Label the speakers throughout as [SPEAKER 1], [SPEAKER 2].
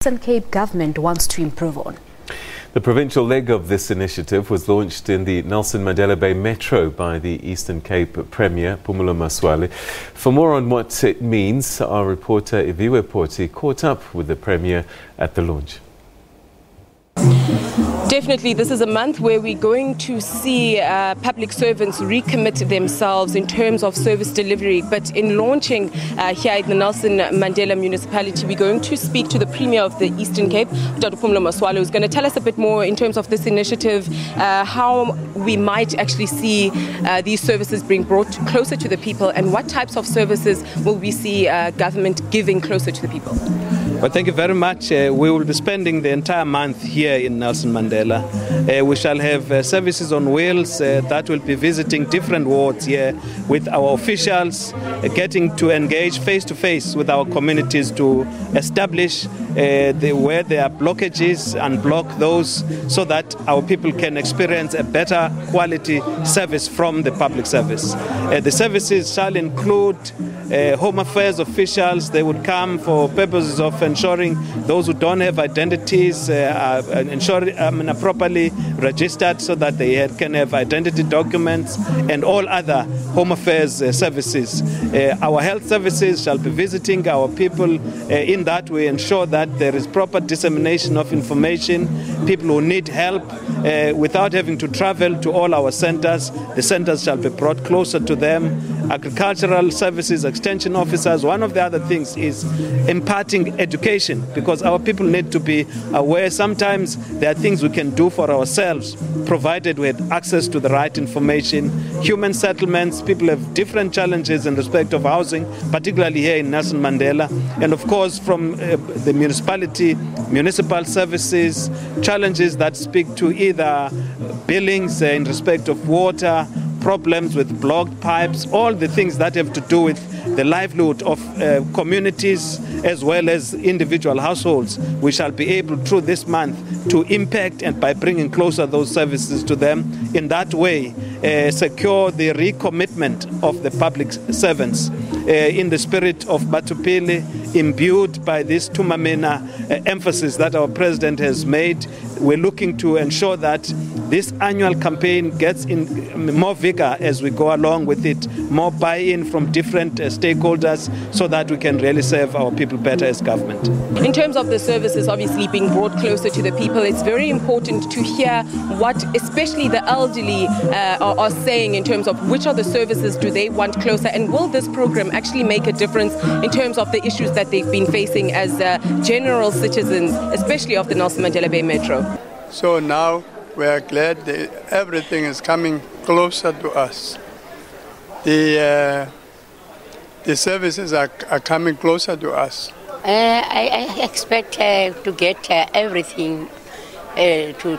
[SPEAKER 1] Eastern Cape government wants to improve on.
[SPEAKER 2] The provincial leg of this initiative was launched in the Nelson Mandela Bay Metro by the Eastern Cape Premier, Phumulo Masualle. For more on what it means, our reporter Iviwe Poti caught up with the Premier at the launch.
[SPEAKER 3] Definitely, this is a month where we're going to see public servants recommit themselves in terms of service delivery. But in launching here in the Nelson Mandela municipality, we're going to speak to the Premier of the Eastern Cape, Dr. Phumulo Masualle, who's going to tell us a bit more in terms of this initiative, how we might actually see these services being brought closer to the people, and what types of services will we see government giving closer to the people.
[SPEAKER 4] Well, thank you very much. We will be spending the entire month here in Nelson Mandela. We shall have services on wheels that will be visiting different wards here with our officials, getting to engage face-to-face with our communities to establish where there are blockages and block those so that our people can experience a better quality service from the public service. The services shall include Home Affairs officials. They would come for purposes of ensuring those who don't have identities are properly registered so that they can have identity documents, and all other Home Affairs services. Our health services shall be visiting our people. In that we ensure that there is proper dissemination of information. People who need help without having to travel to all our centers, the centers shall be brought closer to them. Agricultural services, extension officers, one of the other things is imparting education, because our people need to be aware. Sometimes there are things we can do for ourselves, provided we have access to the right information. Human settlements, people have different challenges in respect of housing, particularly here in Nelson Mandela. And of course from the municipality, municipal services, challenges that speak to either billings in respect of water, problems with blocked pipes, all the things that have to do with the livelihood of communities as well as individual households. We shall be able through this month to impact, and by bringing closer those services to them, in that way secure the recommitment of the public servants in the spirit of Batupile, imbued by this Tumamena emphasis that our President has made. We're looking to ensure that this annual campaign gets in more vigor as we go along with it, more buy-in from different stakeholders, so that we can really serve our people better as government.
[SPEAKER 3] In terms of the services obviously being brought closer to the people, it's very important to hear what especially the elderly are saying in terms of which of the services do they want closer, and will this program actually make a difference in terms of the issues that they've been facing as general citizens, especially of the Nelson Mandela Bay Metro.
[SPEAKER 5] So now we are glad that everything is coming closer to us. The services are coming closer to us.
[SPEAKER 6] I expect to get everything to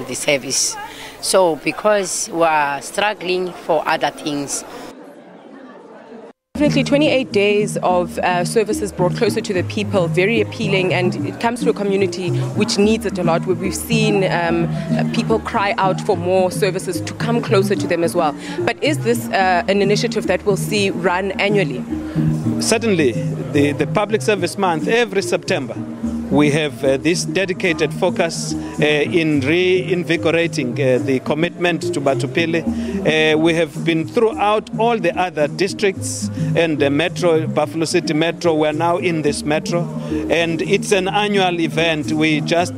[SPEAKER 6] the service. So because we are struggling for other things.
[SPEAKER 3] Definitely 28 days of services brought closer to the people, very appealing, and it comes to a community which needs it a lot, where we've seen people cry out for more services to come closer to them as well. But is this an initiative that we'll see run annually?
[SPEAKER 4] Certainly, the Public Service Month, every September, we have this dedicated focus in reinvigorating the commitment to Batupile. We have been throughout all the other districts and the Metro, Buffalo City Metro. We are now in this Metro, and it's an annual event. We just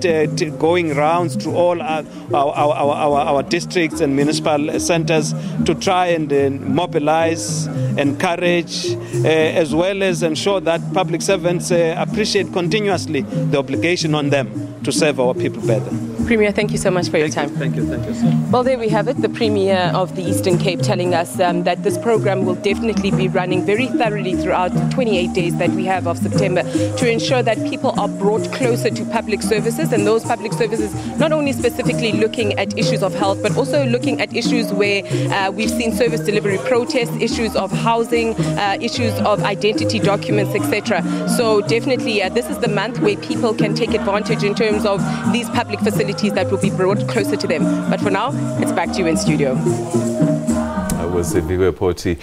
[SPEAKER 4] going rounds to all our districts and municipal centers to try and mobilize, encourage, as well as ensure that public servants appreciate continuously the obligation on them to serve our people better.
[SPEAKER 3] Premier, thank you so much for your time.
[SPEAKER 4] Thank you, sir.
[SPEAKER 3] Well, there we have it, the Premier of the Eastern Cape telling us that this program will definitely be running very thoroughly throughout the 28 days that we have of September, to ensure that people are brought closer to public services, and those public services not only specifically looking at issues of health, but also looking at issues where we've seen service delivery protests, issues of housing, issues of identity documents, etc. So definitely this is the month where people can take advantage in terms of these public facilities that will be brought closer to them. But for now, it's back to you in studio.
[SPEAKER 2] I was Iviwe Poti.